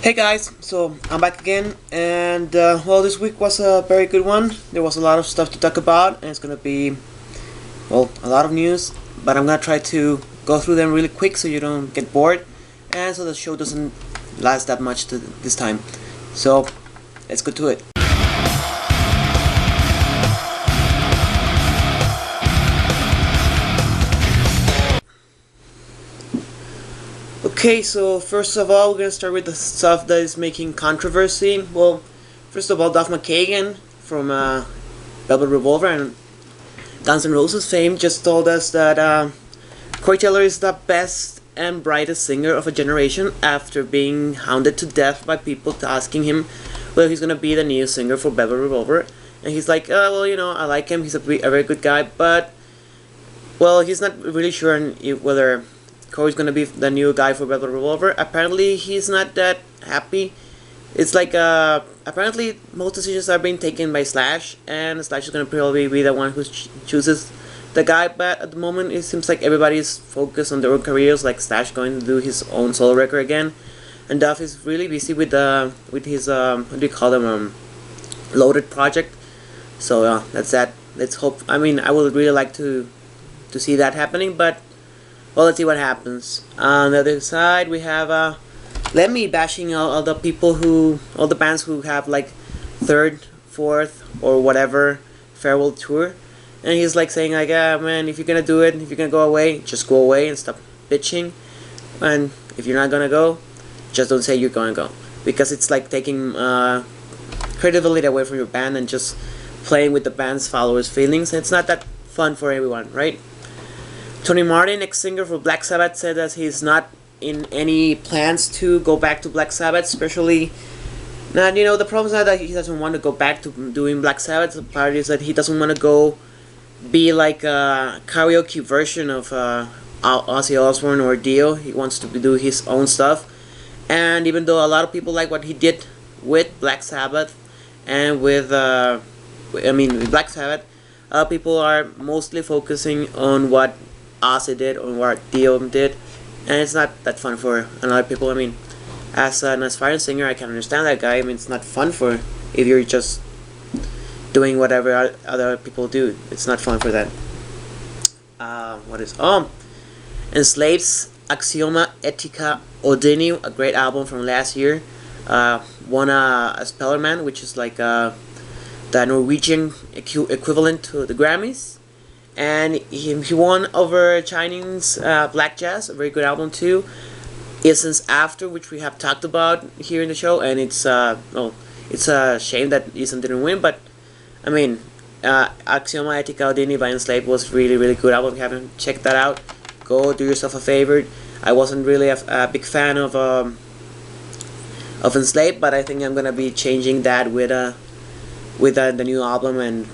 Hey guys, so I'm back again, and well, this week was a very good one. There was a lot of stuff to talk about, and it's gonna be, well, a lot of news, but I'm gonna try to go through them really quick so you don't get bored, and so the show doesn't last that much this time. So, let's go to it. Okay, so first of all, we're gonna start with the stuff that is making controversy. Well, first of all, Duff McKagan from Velvet Revolver and Guns N' Roses fame just told us that Corey Taylor is the best and brightest singer of a generation after being hounded to death by people asking him whether he's gonna be the new singer for Velvet Revolver. And he's like, well, I like him. He's a very good guy, but well, he's not really sure whether Corey's gonna be the new guy for Velvet Revolver. Apparently, he's not that happy. It's like apparently most decisions are being taken by Slash, and Slash is gonna probably be the one who chooses the guy. But at the moment, it seems like everybody's focused on their own careers. Like Slash going to do his own solo record again, and Duff is really busy with his what do you call them, loaded project. So that's that. Let's hope. I mean, I would really like to see that happening, but well, let's see what happens. On the other side, we have Lemmy bashing all the bands who have like third, fourth, or whatever farewell tour, and he's like saying like, man, if you're gonna do it, if you're gonna go away, just go away and stop bitching, and if you're not gonna go, just don't say you're gonna go, because it's like taking credibility away from your band and just playing with the band's followers' feelings. It's not that fun for everyone, right? Tony Martin, ex-singer for Black Sabbath, said that he's not in any plans to go back to Black Sabbath, especially now, the problem is not that he doesn't want to go back to doing Black Sabbath. The part is that he doesn't want to go be like a karaoke version of Ozzy Osbourne or Dio. He wants to do his own stuff, and even though a lot of people like what he did with Black Sabbath and with Black Sabbath, people are mostly focusing on what Ozzy did or what Dio did, and it's not that fun for a lot of people. I mean, as an aspiring singer, I can understand that guy. I mean, it's not fun for if you're just doing whatever other people do. It's not fun for that. Enslaved's Axioma Etica Odini, a great album from last year, won a Spellerman, which is like the Norwegian equivalent to the Grammys. And he won over Chinese Black Jazz, a very good album too. Essence After, which we have talked about here in the show, and it's a shame that Essence didn't win, but I mean, Axioma Etica Odini by Enslaved was really good album. If you haven't checked that out, go do yourself a favor. I wasn't really a big fan of Enslaved, but I think I'm gonna be changing that with the new album and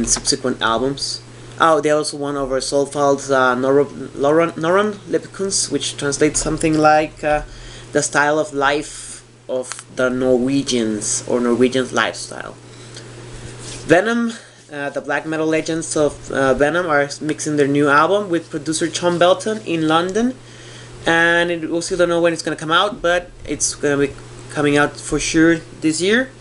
subsequent albums. Oh, they also won over Soulfald's Noron Lepikuns, which translates something like the style of life of the Norwegians, or Norwegians' lifestyle. Venom, the black metal legends of Venom are mixing their new album with producer Tom Belton in London, and we still don't know when it's going to come out, but it's going to be coming out for sure this year.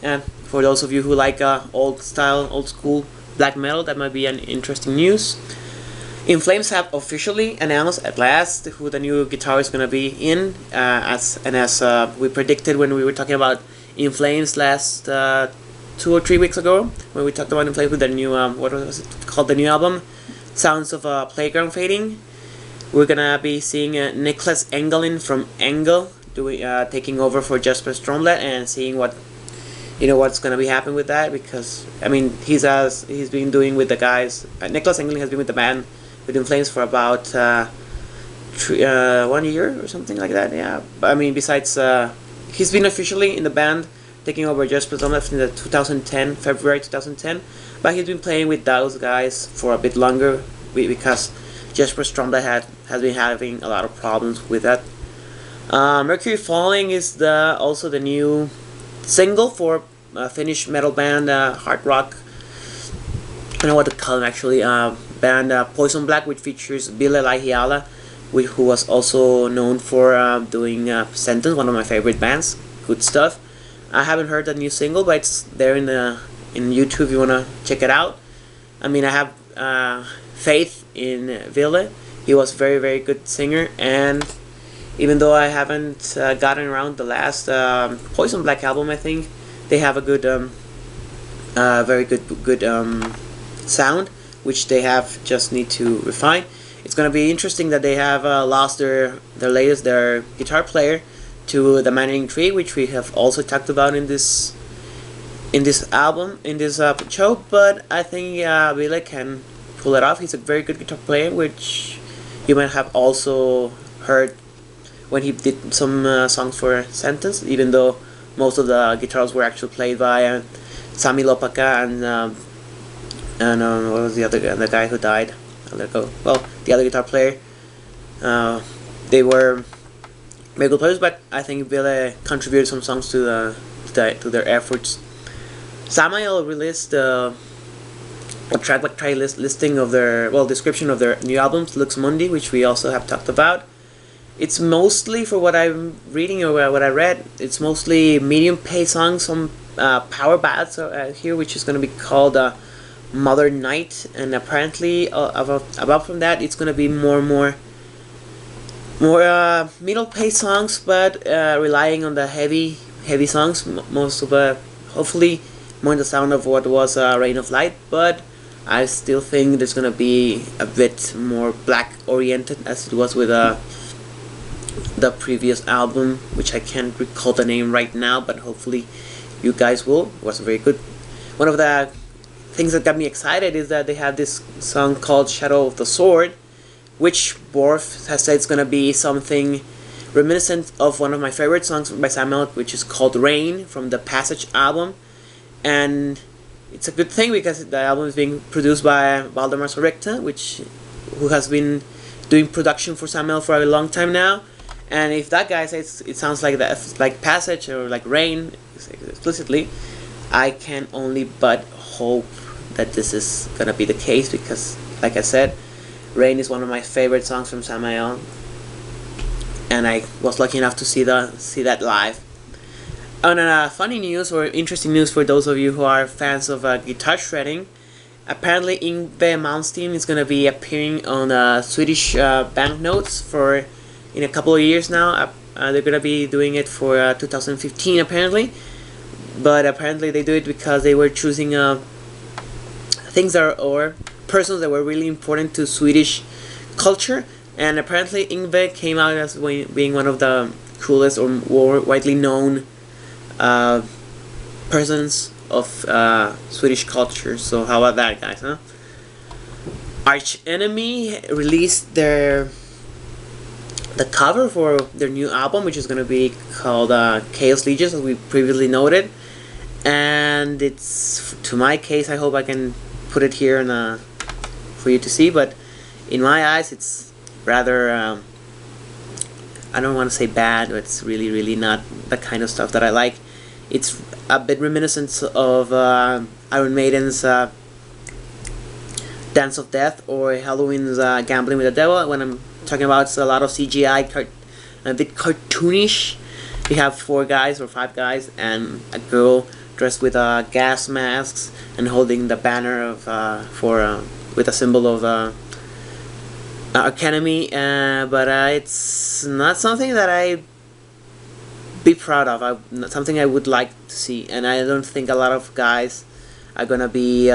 And for those of you who like old school black metal, that might be an interesting news. In Flames have officially announced at last who the new guitarist is going to be in, as we predicted when we were talking about In Flames last 2 or 3 weeks ago, when we talked about In Flames with the new what was it called, the new album, Sounds of Playground Fading. We're gonna be seeing Niklas Engelin from Engel taking over for Jesper Stromblad, and seeing what's gonna be happening with that, because I mean he's been doing with the guys. Niklas Engelin has been with the band with In Flames for about 1 year or something like that. Yeah, but I mean besides he's been officially in the band taking over Jesper Stromblad in the February 2010, but he's been playing with those guys for a bit longer because Jesper Stromblad has been having a lot of problems with that. Mercury Falling is also the new single for Finnish metal band, hard rock, I don't know what to call them actually, band Poison Black, which features Ville Laihiala, who was also known for doing Sentence, one of my favorite bands. Good stuff. I haven't heard the new single, but it's there in YouTube if you wanna check it out. I mean, I have faith in Ville. He was very, very good singer, and even though I haven't gotten around the last Poison Black album, I think they have a good, very good sound, which they have just need to refine. It's gonna be interesting that they have lost their guitar player to the Manning Tree, which we have also talked about in this album, in this show. But I think Ville can pull it off. He's a very good guitar player, which you might have also heard when he did some songs for Sentence, even though most of the guitars were actually played by Sami Lopaka and what was the other guy? The guy who died. I'll let go. Well, the other guitar player. They were very good players, but I think Ville contributed some songs to their efforts. Samael released a track by track listing of their description of their new albums, Lux Mundi, which we also have talked about. It's mostly, for what I'm reading or what I read, it's mostly medium pace songs, some power ballads here, which is going to be called Mother Night, and apparently above from that, it's going to be more middle pace songs, but relying on the heavy songs, most of hopefully more in the sound of what was Rain of Light, but I still think there's going to be a bit more black oriented as it was with the previous album, which I can't recall the name right now, but hopefully you guys will. It was very good. One of the things that got me excited is that they have this song called Shadow of the Sword, which Borf has said it's going to be something reminiscent of one of my favorite songs by Samael, which is called Rain from the Passage album. And it's a good thing because the album is being produced by Valdemar Sorrekta, who has been doing production for Samael for a long time now. And if that guy says it sounds like like Passage or like Rain explicitly, I can only but hope that this is gonna be the case, because, like I said, Rain is one of my favorite songs from Samael, and I was lucky enough to see that live. On funny news or interesting news for those of you who are fans of guitar shredding, apparently Yngwie Malmsteen is gonna be appearing on Swedish banknotes in a couple of years now. They're gonna be doing it for 2015 apparently, but apparently they do it because they were choosing things or persons that were really important to Swedish culture, and apparently Yngwie came out as being one of the coolest or more widely known persons of Swedish culture. So how about that, guys, huh? Arch Enemy released the cover for their new album, which is going to be called Chaos Legions, as we previously noted. And it's, to my case, I hope I can put it here for you to see, but in my eyes it's rather I don't want to say bad, but it's really not the kind of stuff that I like. It's a bit reminiscent of Iron Maiden's Dance of Death or Halloween's Gambling with the Devil. When I'm talking about, it's a lot of CGI, a bit cartoonish. You have 4 guys or 5 guys and a girl dressed with gas masks and holding the banner of with a symbol of Arch Enemy, but it's not something that I be proud of. Not something I would like to see, and I don't think a lot of guys are gonna be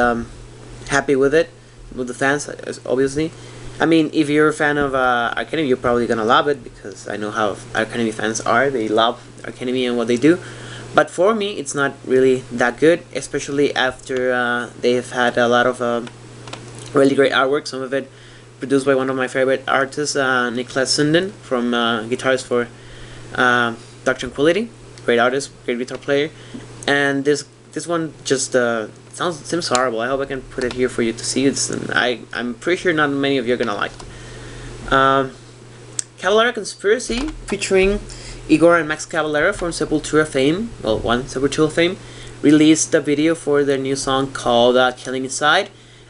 happy with it, with the fans, obviously. I mean, if you're a fan of Arch Enemy, you're probably gonna love it, because I know how Arch Enemy fans are. They love Arch Enemy and what they do. But for me, it's not really that good, especially after they've had a lot of really great artwork. Some of it produced by one of my favorite artists, Niklas Sundin, from guitarist for Dark Tranquillity. Great artist, great guitar player. And this one just seems horrible. I hope I can put it here for you to see. I'm pretty sure not many of you are gonna like it. Cavalera Conspiracy, featuring Igor and Max Cavalera from Sepultura fame, one Sepultura fame, released a video for their new song called Killing Inside.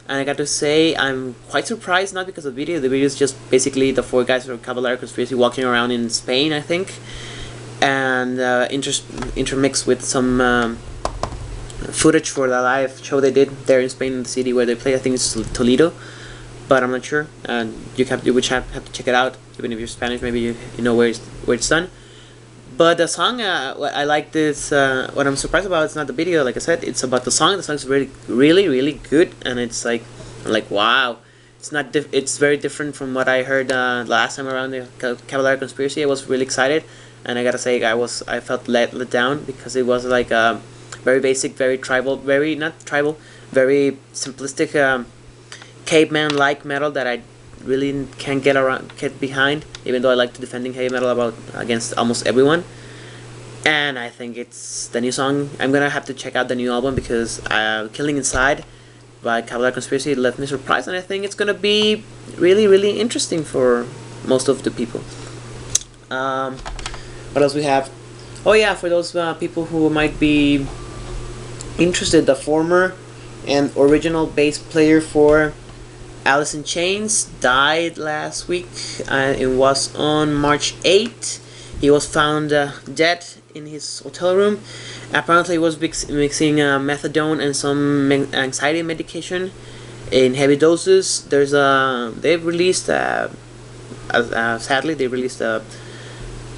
and I got to say I'm quite surprised, not because of the video. The video is just basically the 4 guys from Cavalera Conspiracy walking around in Spain, I think, and intermixed with some footage for the live show they did there in Spain, in the city where they play. I think it's Toledo, but I'm not sure. You would have to check it out. Even if you're Spanish, maybe you know where it's done. But the song, I like this. What I'm surprised about, it's not the video, like I said. It's about the song. The song's really good, and it's like, I'm like, wow. It's not. It's very different from what I heard last time around the Cavalera Conspiracy. I was really excited, and I gotta say, I felt let down because it was like very basic, very tribal, very very simplistic caveman-like metal that I really can't get behind, even though I like defending heavy metal against almost everyone. And I think it's the new song. I'm gonna have to check out the new album because Killing Inside by Cavalera Conspiracy left me surprised, and I think it's gonna be really interesting for most of the people. What else we have? Oh yeah, for those people who might be interested, the former and original bass player for Alice in Chains died last week. It was on March 8th. He was found dead in his hotel room. Apparently he was mixing methadone and some anxiety medication in heavy doses. They've released sadly they released a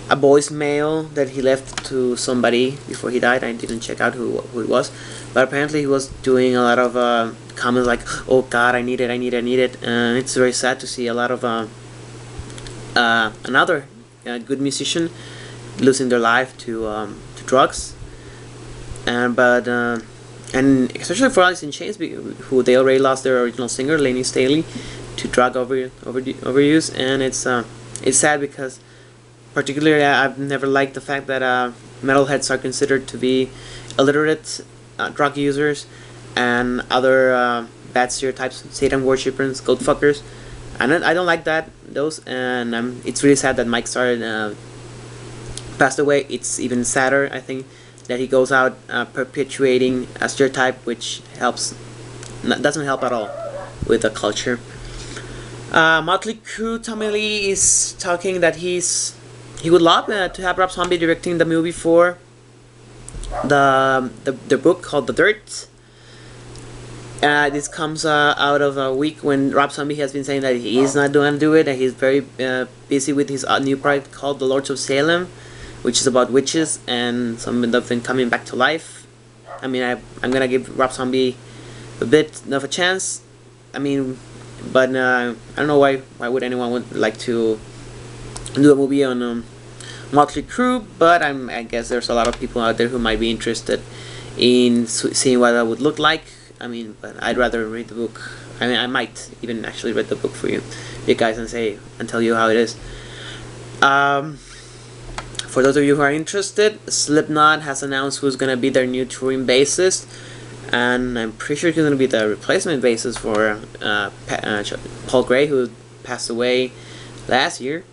voicemail that he left to somebody before he died. I didn't check out who it was, but apparently he was doing a lot of comments like, "Oh God, I need it," and it's very sad to see a lot of another good musician losing their life to drugs, and especially for Alice in Chains, who they already lost their original singer Lainey Staley to drug overuse, and it's sad because particularly I've never liked the fact that metalheads are considered to be illiterate drug users and other bad stereotypes, Satan worshippers, goat fuckers, and I don't like those, and it's really sad that Mike Starr passed away. It's even sadder, I think, that he goes out perpetuating a stereotype which doesn't help at all with the culture. Motley Crue, Tommy Lee is talking that he would love to have Rob Zombie directing the movie for the book called The Dirt. This comes out of a week when Rob Zombie has been saying that he is not going to do it, and he's very busy with his new project called The Lords of Salem, which is about witches and some of them coming back to life. I mean, I'm gonna give Rob Zombie a bit of a chance. I mean, but I don't know why would anyone would like to do a movie on Motley Crue, but I guess there's a lot of people out there who might be interested in seeing what that would look like. I mean, but I'd rather read the book. I mean, I might even actually read the book for you guys and tell you how it is. For those of you who are interested, Slipknot has announced who's gonna be their new touring bassist, and I'm pretty sure he's gonna be the replacement bassist for Paul Gray, who passed away last year.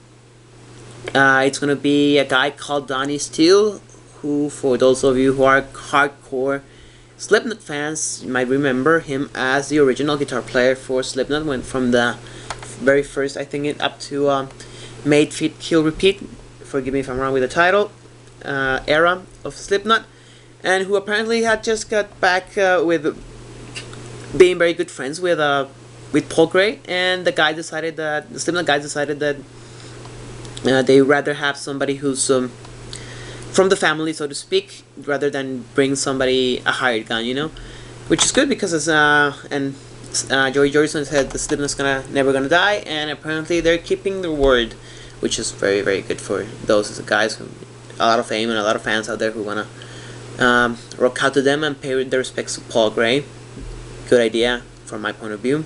It's gonna be a guy called Donnie Steele, who, for those of you who are hardcore Slipknot fans, you might remember him as the original guitar player for Slipknot. Went from the very first, I think, up to Made, Fit, Kill, Repeat. Forgive me if I'm wrong with the title. Era of Slipknot, and who apparently had just got back with being very good friends with Paul Gray, and the Slipknot guys decided that they rather have somebody who's from the family, so to speak, rather than bring somebody a hired gun, which is good because Joey Jordison said the Slipknot's never gonna die, and apparently they're keeping their word, which is very good for those guys who a lot of fame and a lot of fans out there who wanna rock out to them and pay their respects to Paul Gray. Good idea from my point of view.